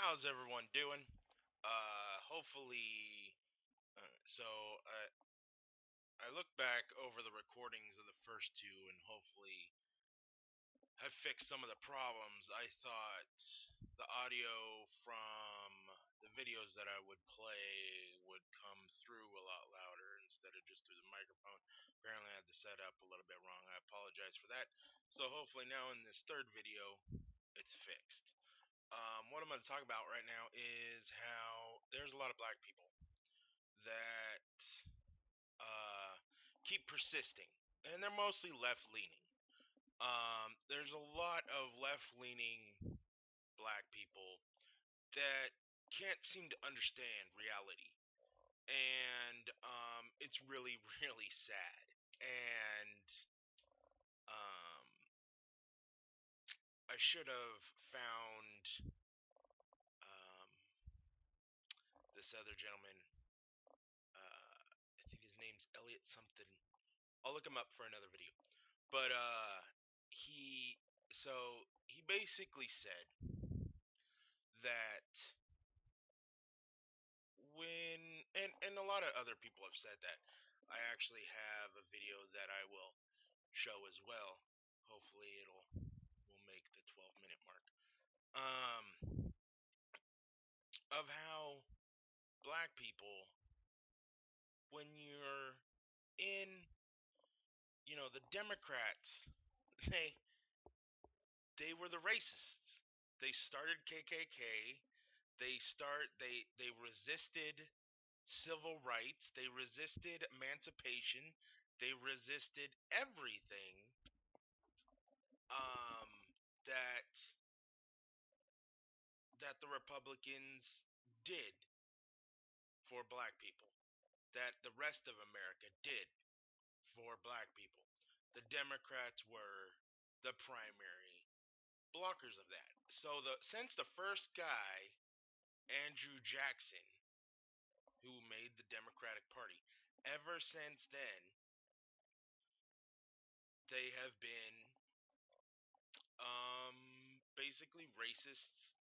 How's everyone doing? Hopefully, I look back over the recordings of the first two, and hopefully have fixed some of the problems. I thought the audio from the videos that I would play would come through a lot louder instead of just through the microphone. Apparently, I had the setup a little bit wrong. I apologize for that. So hopefully now in this third video, it's fixed. What I'm going to talk about right now is how there's a lot of black people that keep persisting, and they're mostly left leaning. There's a lot of left leaning black people that can't seem to understand reality, and it's really, really sad. And um, I should have found this other gentleman. I think his name's Elliot something. I'll look him up for another video. But he he basically said that when and a lot of other people have said that. I actually have a video that I will show as well. Hopefully will make the 12-minute mark. Um of how black people, when you're in, the Democrats, they they were the racists. They started KKK. They resisted civil rights. They resisted emancipation. They resisted everything um, that the Republicans did for black people. That the rest of America did for black people. The Democrats were the primary blockers of that. So since the first guy, Andrew Jackson, who made the Democratic Party, ever since then, they have been basically racists,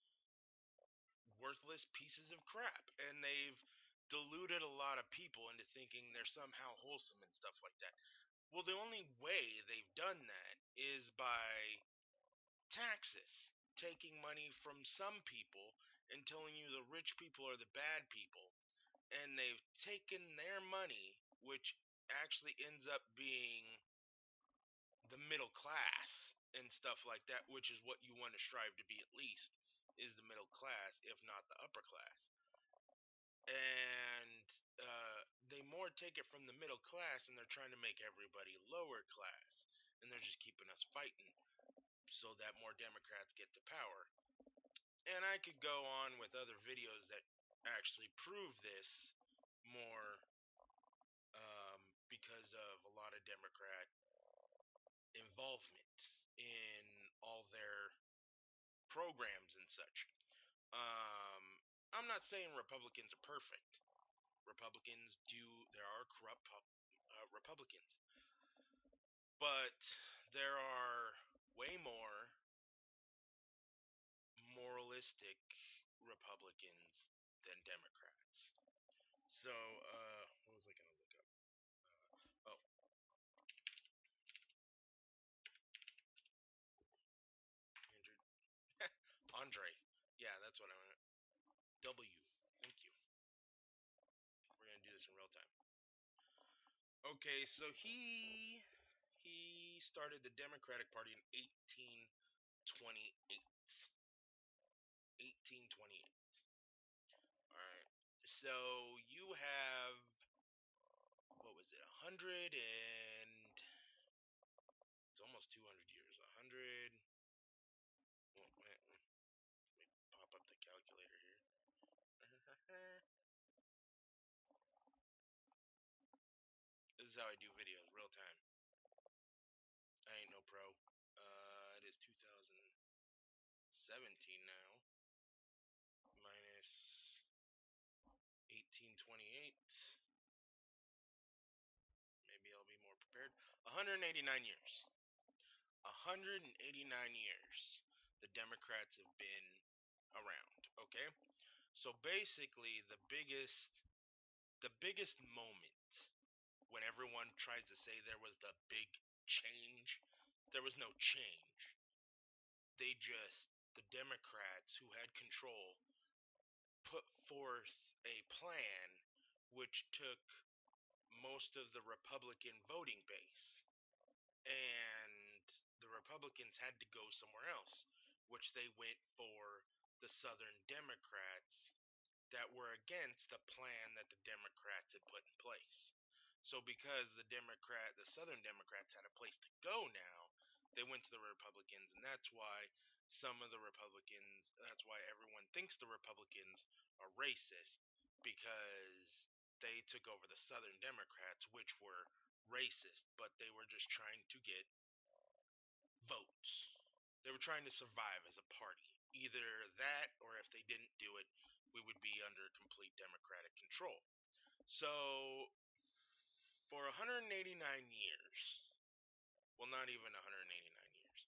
worthless pieces of crap, and they've deluded a lot of people into thinking they're somehow wholesome and stuff like that. Well, the only way they've done that is by taxes, taking money from some people and telling you the rich people are the bad people, and they've taken their money, which actually ends up being the middle class and stuff like that, which is what you want to strive to be, at least, is the middle class, if not the upper class. And they more take it from the middle class, and they're trying to make everybody lower class, and they're just keeping us fighting so that more Democrats get to power. And I could go on with other videos that actually prove this more, because of a lot of Democrat involvement in all their programs and such. Um, I'm not saying Republicans are perfect. There are corrupt Republicans, but there are way more moralistic Republicans than Democrats. So, what was I going to look up? Oh, Andrew. Andre. Yeah, that's what I want. W. Thank you. We're going to do this in real time. Okay, so he started the Democratic Party in 1828. 1828. All right. So you have, what was it? 100 and it's almost 200 years. 100. Well, let me pop up the calculator here. This is how I do videos, real time. I ain't no pro. It is 2017 now. Minus 1828. Maybe I'll be more prepared. 189 years. 189 years the Democrats have been around. Okay, Okay, so basically the biggest moment when everyone tries to say there was the big change, there was no change. The Democrats who had control put forth a plan which took most of the Republican voting base, and the Republicans had to go somewhere else, which they went for the Southern Democrats that were against the plan that the Democrats had put in place. So because the Southern Democrats had a place to go now, they went to the Republicans, and that's why everyone thinks the Republicans are racist, because they took over the Southern Democrats, which were racist, but they were just trying to get votes. They were trying to survive as a party. Either that, or if they didn't do it, we would be under complete Democratic control. So, for 189 years, well, not even 189 years,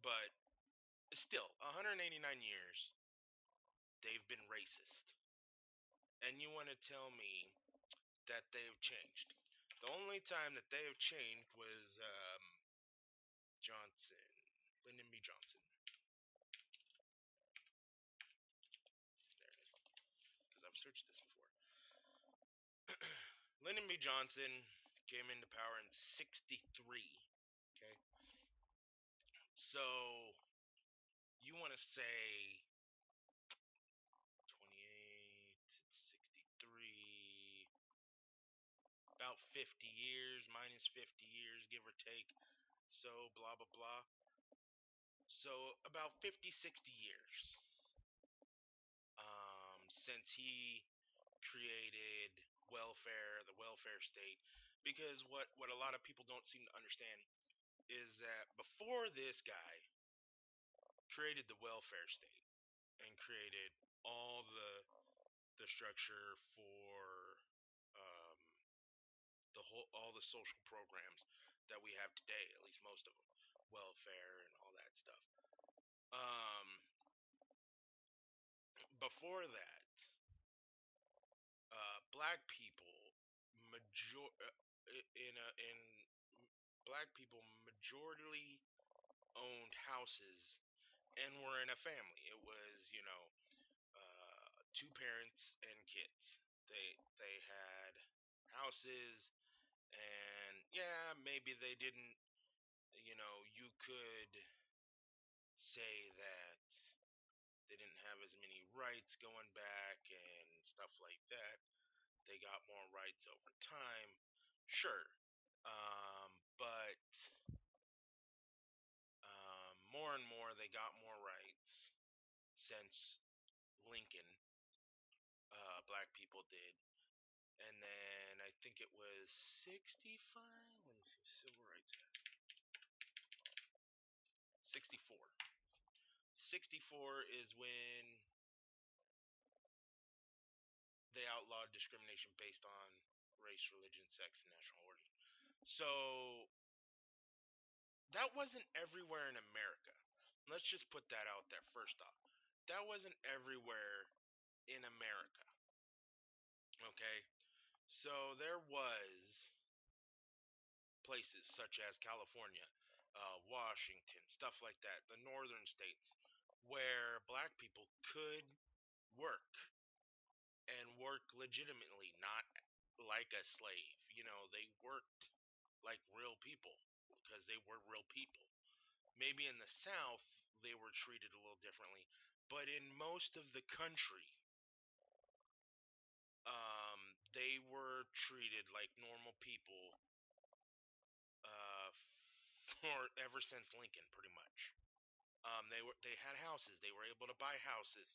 but still, 189 years, they've been racist. And you want to tell me that they've changed? The only time that they have changed was Johnson, Lyndon B. Johnson. There it is, because I've searched this before. Lyndon B. Johnson came into power in '63. Okay, so you want to say 28, 63, about 50 years, minus 50 years, give or take. So blah blah blah. So about 50, 60 years since he created the welfare state. Because what a lot of people don't seem to understand is that before this guy created the welfare state and created all the structure for um, all the social programs that we have today, at least most of them, welfare and all that stuff. Before that, black people major in black people majorly owned houses and were in a family. It was, two parents and kids. They had houses, and yeah, maybe they didn't. You could say that they didn't have as many rights going back and stuff like that. They got more rights over time, sure, but more and more they got more rights since Lincoln. Black people did, and then I think it was 65. Let me see, civil rights act. 64. 64 is when they outlawed discrimination based on race, religion, sex, and national origin. So that wasn't everywhere in America. Let's just put that out there first off. That wasn't everywhere in America. Okay? So there was places such as California, Washington, stuff like that, the northern states, where black people could work and work legitimately, not like a slave. They worked like real people because they were real people. Maybe in the South they were treated a little differently, but in most of the country, they were treated like normal people uh, for ever since Lincoln, pretty much. They had houses. They were able to buy houses.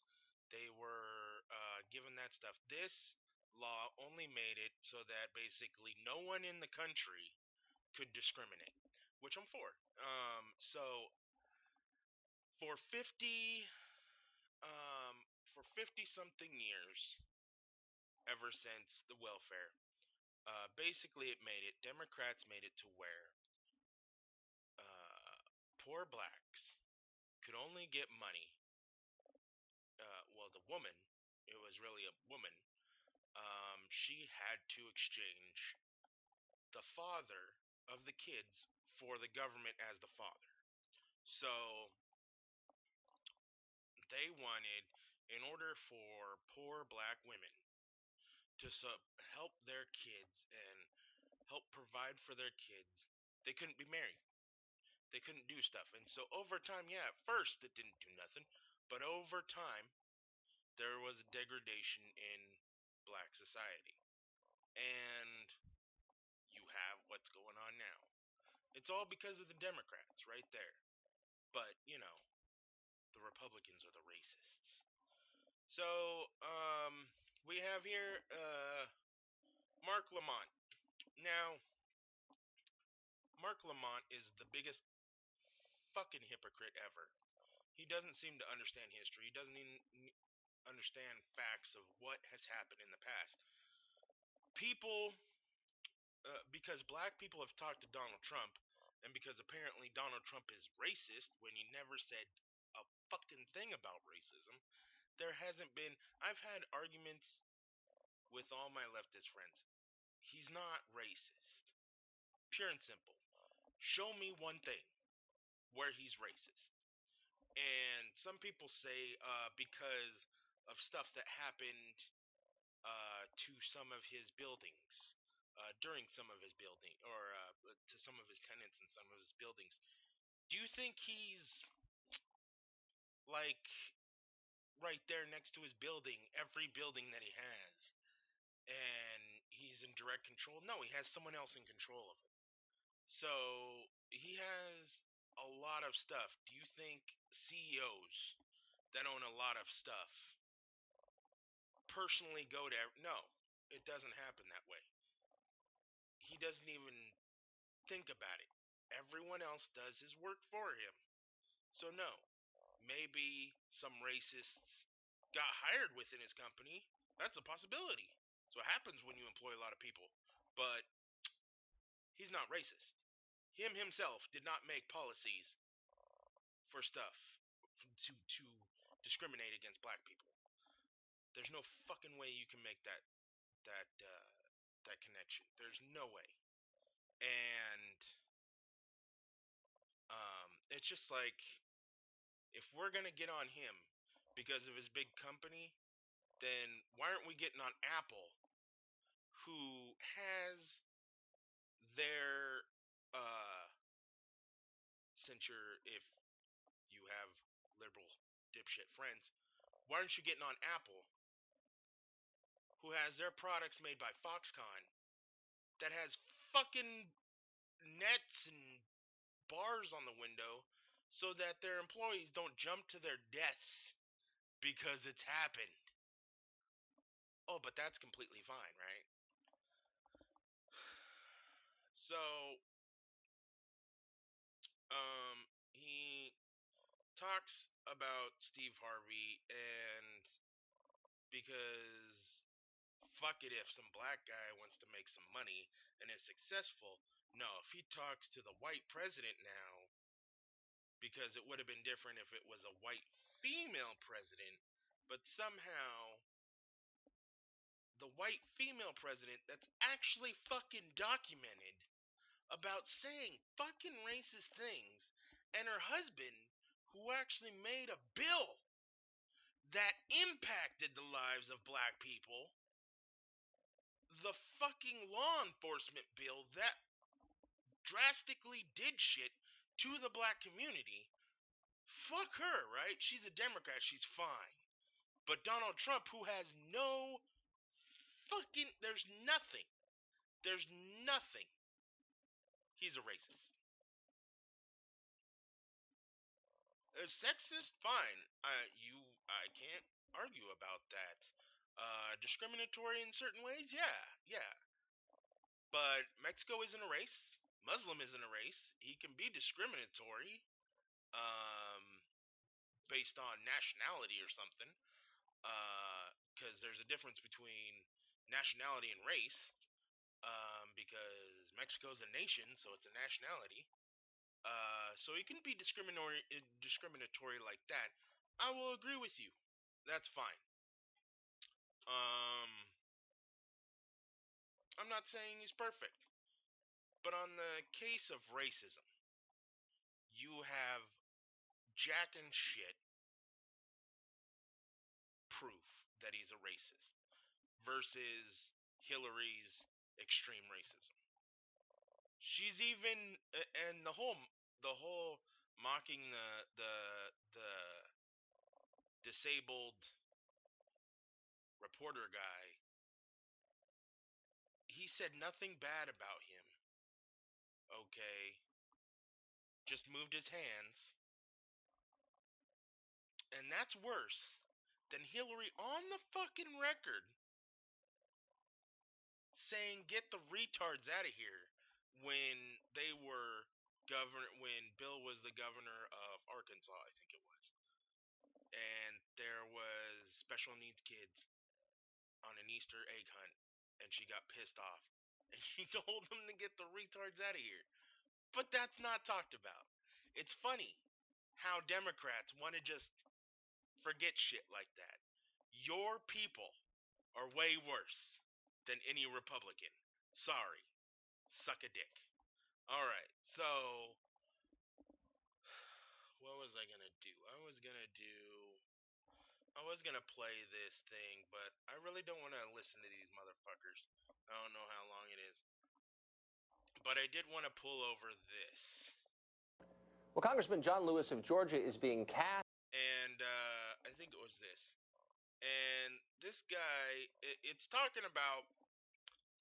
They were given that stuff. This law only made it so that basically no one in the country could discriminate, which I'm for. So for 50 for 50 something years, ever since the welfare, basically Democrats made it to where poor blacks could only get money. Well, the woman, it was really a woman. She had to exchange the father of the kids for the government as the father. So they wanted, in order for poor black women to help their kids and help provide for their kids, they couldn't be married. They couldn't do stuff. And so over time, yeah, at first it didn't do nothing, but over time there was a degradation in black society. And you have what's going on now. It's all because of the Democrats right there. But, the Republicans are the racists. So, we have here Marc Lamont. Now, Marc Lamont is the biggest fucking hypocrite ever. He doesn't seem to understand history. He doesn't even understand facts of what has happened in the past. People, because black people have talked to Donald Trump, and because apparently Donald Trump is racist when he never said a fucking thing about racism, there hasn't been. I've had arguments with all my leftist friends. He's not racist. Pure and simple. Show me one thing where he's racist. And some people say because of stuff that happened to some of his buildings, during some of his building, or to some of his tenants in some of his buildings. Do you think he's like right there next to his building, every building that he has, and he's in direct control? No, he has someone else in control of him. So he has a lot of stuff. Do you think CEOs that own a lot of stuff personally go to? No, it doesn't happen that way. He doesn't even think about it. Everyone else does his work for him. So no, maybe some racists got hired within his company. That's a possibility. So it happens when you employ a lot of people. But he's not racist. Him himself did not make policies for stuff to discriminate against black people. There's no fucking way you can make that connection. There's no way. And it's just like, if we're gonna get on him because of his big company, then why aren't we getting on Apple, who has their censure? If you have liberal dipshit friends, why aren't you getting on Apple, who has their products made by Foxconn that has fucking nets and bars on the window so that their employees don't jump to their deaths because it's happened? Oh, but that's completely fine, right? So, he talks about Steve Harvey, and because fuck it, if some black guy wants to make some money and is successful. No, if he talks to the white president now, because it would have been different if it was a white female president, but somehow the white female president that's actually fucking documented about saying fucking racist things, and her husband, who actually made a bill that impacted the lives of black people, the fucking law enforcement bill that drastically did shit to the black community. Fuck her, right? She's a Democrat, she's fine. But Donald Trump, who has no fucking, there's nothing, he's a racist. A sexist, fine. I can't argue about that. Discriminatory in certain ways, yeah. But Mexico isn't a race. Muslim isn't a race. He can be discriminatory, um, based on nationality or something. Because there's a difference between nationality and race. Because Mexico's a nation, so it's a nationality. So he can be discriminatory like that. I will agree with you. That's fine. Um, I'm not saying he's perfect, but on the case of racism, you have jack and shit proof that he's a racist versus Hillary's extreme racism. She's even and the whole mocking the disabled reporter guy. He said nothing bad about him. Okay, just moved his hands, and that's worse than Hillary on the fucking record saying get the retards out of here when they were when Bill was the governor of Arkansas, I think it was. And there was special needs kids on an Easter egg hunt, and she got pissed off. And she told them to get the retards out of here. But that's not talked about. It's funny how Democrats want to just forget shit like that. Your people are way worse than any Republican. Sorry. Suck a dick. Alright, so what was I gonna do? I was gonna play this thing, but I really don't want to listen to these motherfuckers. I don't know how long it is. But I did want to pull over this. Well, Congressman John Lewis of Georgia is being cast. And I think it was this. And this guy, it's talking about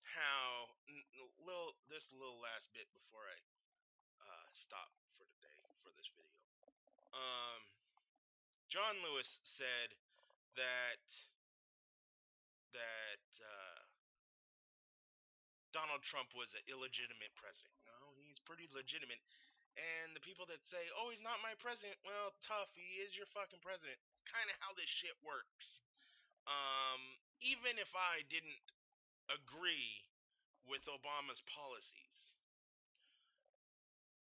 how this little last bit before I stop for today for this video. John Lewis said that Donald Trump was an illegitimate president. No, he's pretty legitimate. And the people that say, "Oh, he's not my president," well, tough. He is your fucking president. It's kind of how this shit works. Even if I didn't agree with Obama's policies,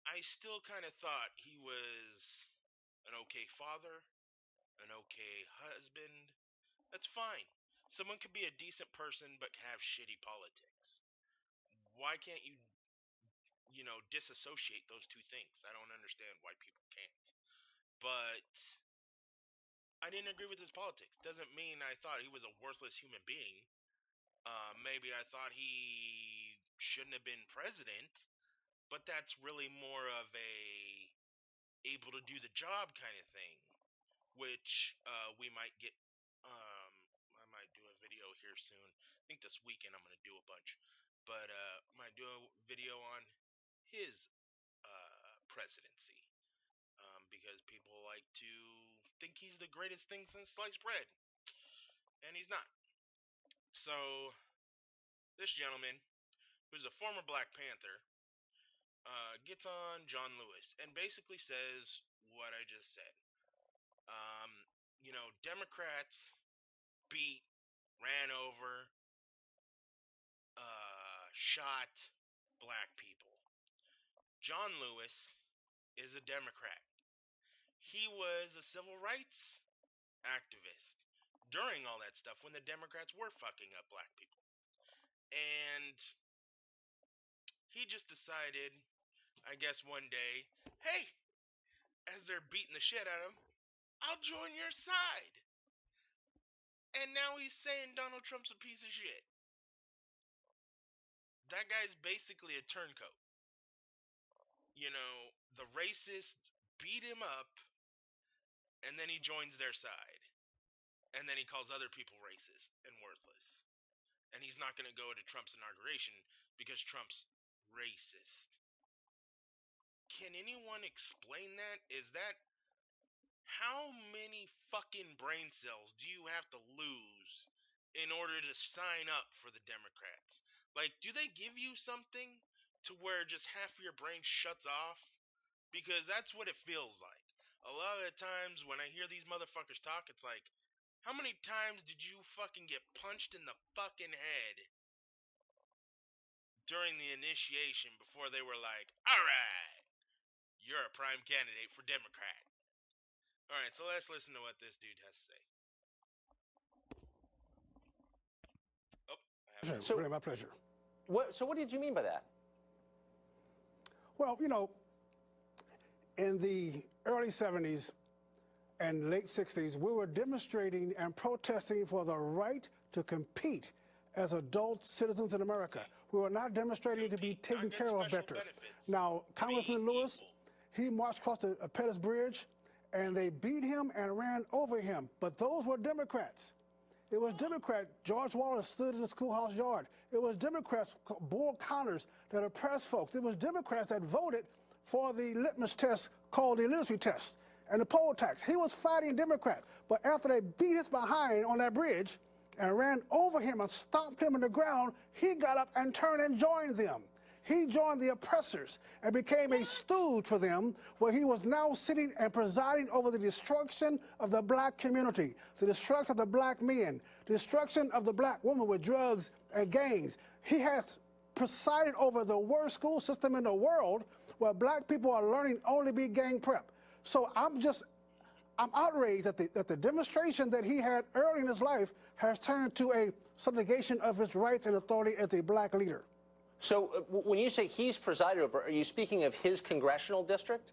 I still kind of thought he was an okay father, an okay husband. That's fine. Someone could be a decent person but have shitty politics. Why can't you disassociate those two things? I don't understand why people can't. But I didn't agree with his politics. Doesn't mean I thought he was a worthless human being. Maybe I thought he shouldn't have been president, but that's really more of a able to do the job kind of thing, which we might get. I might do a video here soon. I think this weekend I'm gonna do a bunch, but might do a video on his presidency, because people like to think he's the greatest thing since sliced bread, and he's not. So this gentleman, who's a former Black Panther, gets on John Lewis and basically says what I just said. Democrats beat, ran over, shot black people. John Lewis is a Democrat. He was a civil rights activist during all that stuff when the Democrats were fucking up black people. And he just decided, I guess one day, hey, as they're beating the shit out of him, I'll join your side. And now he's saying Donald Trump's a piece of shit. That guy's basically a turncoat. The racists beat him up, and then he joins their side. And then he calls other people racist and worthless. And he's not going to go to Trump's inauguration because Trump's racist. Can anyone explain that? Is that how many fucking brain cells do you have to lose in order to sign up for the Democrats? Like, do they give you something to where just half of your brain shuts off? Because that's what it feels like. A lot of the times when I hear these motherfuckers talk, it's like, how many times did you fucking get punched in the fucking head during the initiation before they were like, alright, you're you're a prime candidate for Democrat. All right, so let's listen to what this dude has to say. Oh, I have Really, my pleasure. So what did you mean by that? Well, in the early 70s and late 60s, we were demonstrating and protesting for the right to compete as adult citizens in America. We were not demonstrating to be taken care of better. Now, Congressman Lewis, he marched across the Pettus Bridge, and they beat him and ran over him. But those were Democrats. It was Democrats. George Wallace stood in the schoolhouse yard. It was Democrats, Bull Connors, that oppressed folks. It was Democrats that voted for the litmus test called the literacy test and the poll tax. He was fighting Democrats. But after they beat his behind on that bridge and ran over him and stomped him on the ground, he got up and turned and joined them. He joined the oppressors and became a stooge for them, where he was now sitting and presiding over the destruction of the black community, the destruction of the black men, the destruction of the black woman with drugs and gangs. He has presided over the worst school system in the world, where black people are learning only to be gang prep. So I'm outraged that the demonstration that he had early in his life has turned into a subjugation of his rights and authority as a black leader. So when you say he's presided over, are you speaking of his congressional district?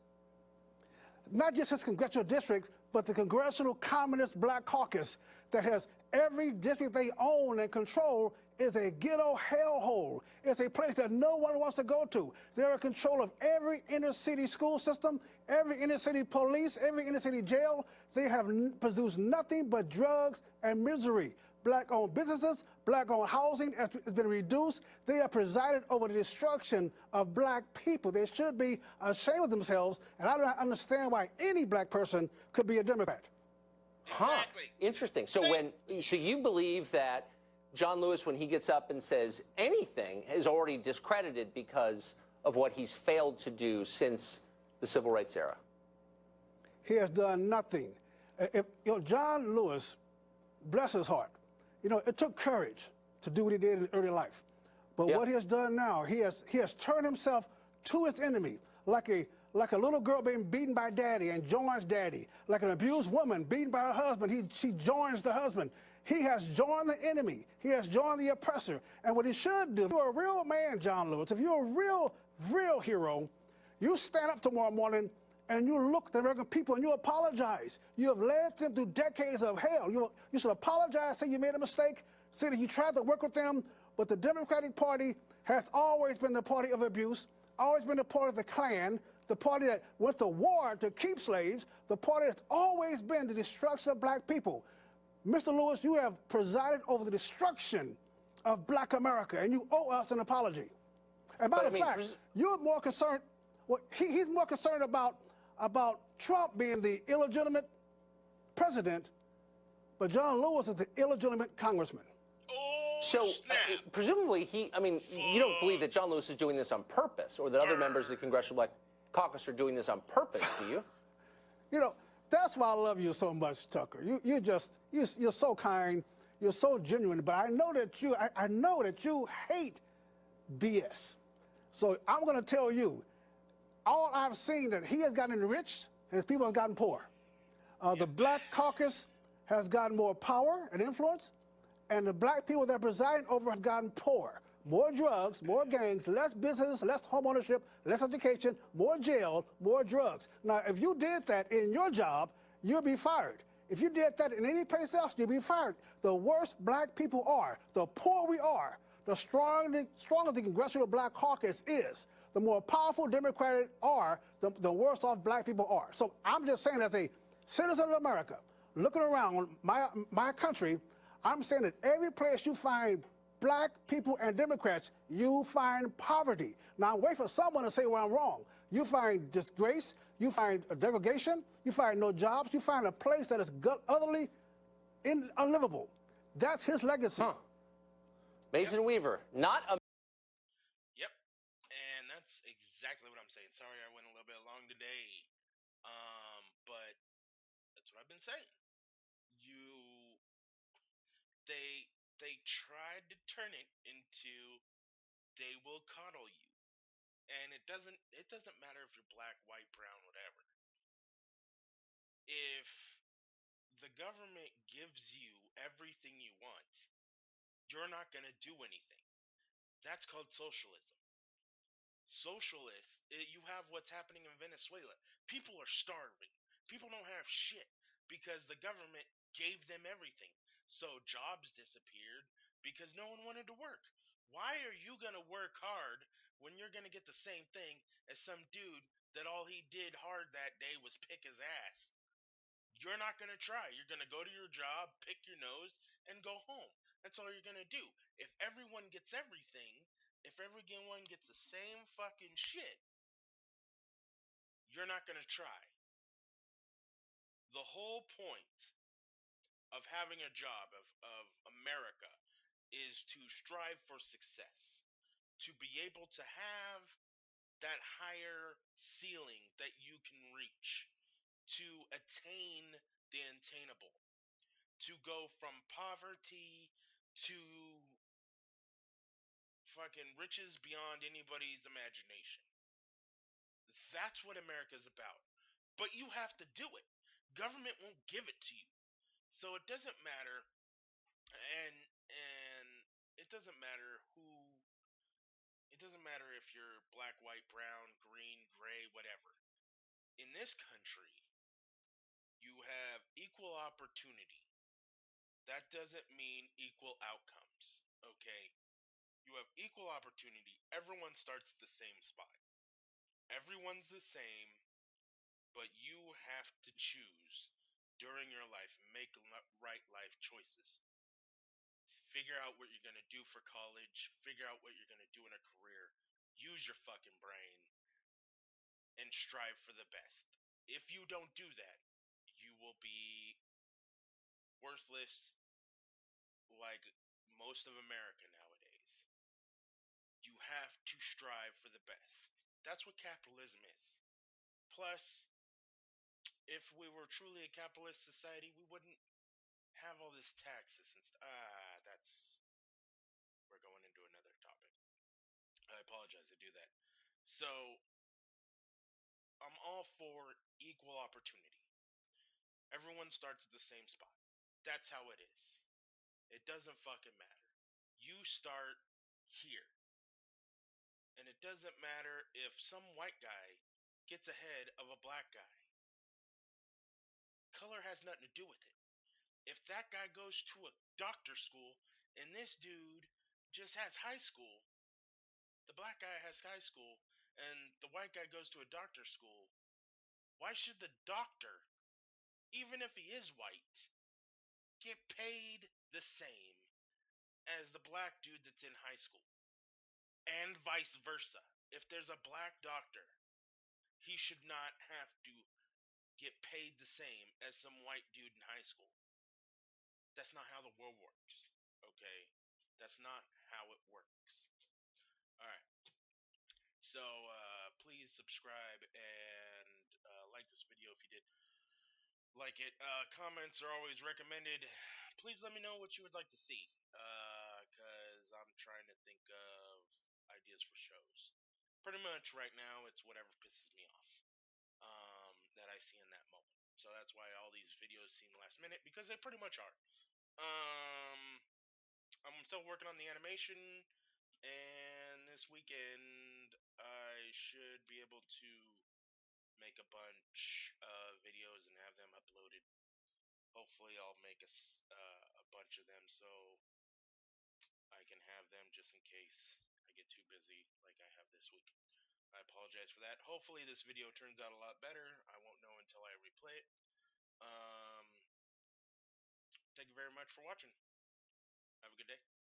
Not just his congressional district, but the Congressional Communist Black Caucus that has every district they own and control is a ghetto hellhole. It's a place that no one wants to go to. They're in control of every inner city school system, every inner city police, every inner city jail. They have produced nothing but drugs and misery. Black-owned businesses, black-owned housing has been reduced. They have presided over the destruction of black people. They should be ashamed of themselves, and I don't understand why any black person could be a Democrat. Huh. Exactly. Interesting. So so you believe that John Lewis, when he gets up and says anything, is already discredited because of what he's failed to do since the civil rights era? He has done nothing. John Lewis, bless his heart, it took courage to do what he did in early life. But what he has done now, he has turned himself to his enemy, like a little girl being beaten by daddy and joins daddy, like an abused woman beaten by her husband, she joins the husband. He has joined the enemy. He has joined the oppressor. And what he should do, if you're a real man, John Lewis, if you're a real hero, you stand up tomorrow morning and you look at the American people and you apologize. You have led them through decades of hell. You should apologize, say you made a mistake, say that you tried to work with them, but the Democratic Party has always been the party of abuse, always been the party of the Klan, the party that went to war to keep slaves, the party that's always been the destruction of black people. Mr. Lewis, you have presided over the destruction of black America, and you owe us an apology. And matter of fact, you're more concerned, he's more concerned about Trump being the illegitimate president, but John Lewis is the illegitimate congressman. So presumably you don't believe that John Lewis is doing this on purpose, or that other members of the Congressional Black Caucus are doing this on purpose, do you? That's why I love you so much, Tucker. You're so kind, you're so genuine, but I know that you hate BS. So I'm going to tell you, all I've seen that he has gotten enriched, and his people have gotten poor. The Black Caucus has gotten more power and influence, and the black people that are presiding over has gotten poor. More drugs, more gangs, less business, less home ownership, less education, more jail, more drugs. Now, if you did that in your job, you'll be fired. If you did that in any place else, you'll be fired. The worse black people are, the poorer we are, the stronger the Congressional Black Caucus is, the more powerful Democrats are, the worse off black people are. So I'm just saying, as a citizen of America, looking around my country, I'm saying that every place you find black people and Democrats, you find poverty. Now, wait for someone to say, well, I'm wrong. You find disgrace, you find degradation, you find no jobs, you find a place that is utterly unlivable. That's his legacy. Huh. Mason Weaver, not a... Yep, and that's exactly what I'm saying. Sorry I went a little bit long today, but that's what I've been saying. They tried to turn it into they will coddle you. And it doesn't matter if you're black, white, brown, if the government gives you everything you want, you're not going to do anything. That's called socialism. Socialists, you have what's happening in Venezuela. People are starving. People don't have shit because the government gave them everything. So jobs disappeared because no one wanted to work. Why are you going to work hard when you're going to get the same thing as some dude that all he did hard that day was pick his ass? You're not going to try. You're going to go to your job, pick your nose, and go home. That's all you're going to do. If everyone gets everything, if everyone gets the same fucking shit, you're not going to try. The whole point of having a job, of America, is to strive for success, to be able to have that higher ceiling that you can reach, to attain the attainable, to go from poverty to fucking riches beyond anybody's imagination. That's what America's about. But you have to do it. Government won't give it to you. So it doesn't matter, and it doesn't matter who, it doesn't matter if you're black, white, brown, green, gray, whatever. In this country, you have equal opportunity. That doesn't mean equal outcomes. Okay? You have equal opportunity. Everyone starts at the same spot. Everyone's the same, but you have to choose during your life, make right life choices. Figure out what you're going to do for college, figure out what you're going to do in a career. Use your fucking brain and strive for the best. If you don't do that, you will be worthless like most of America nowadays. You have to strive for the best. That's what capitalism is. Plus, if we were truly a capitalist society, we wouldn't have all this taxes and that's we're going into another topic. I apologize to do that. So, I'm all for equal opportunity. Everyone starts at the same spot. That's how it is. It doesn't fucking matter. You start here. And it doesn't matter if some white guy gets ahead of a black guy. Color has nothing to do with it. If that guy goes to a doctor school and this dude just has high school, the black guy has high school and the white guy goes to a doctor school, why should the doctor, even if he is white, get paid the same as the black dude that's in high school? And vice versa. If there's a black doctor, he should not have to get paid the same as some white dude in high school. That's not how the world works. Okay? That's not how it works. Alright. So please subscribe and like this video if you did like it. Comments are always recommended. Please let me know what you would like to see, because I'm trying to think of ideas for shows. Pretty much right now, it's whatever pisses me off that I see in that moment. So that's why all these videos seem last minute, because they pretty much are. I'm still working on the animation, and this weekend I should be able to make a bunch of videos and have them uploaded. Hopefully, I'll make a bunch of them so I can have them just in case I get too busy like I have this week. I apologize for that. Hopefully, this video turns out a lot better. I won't know until I replay it. Thank you very much for watching. Have a good day.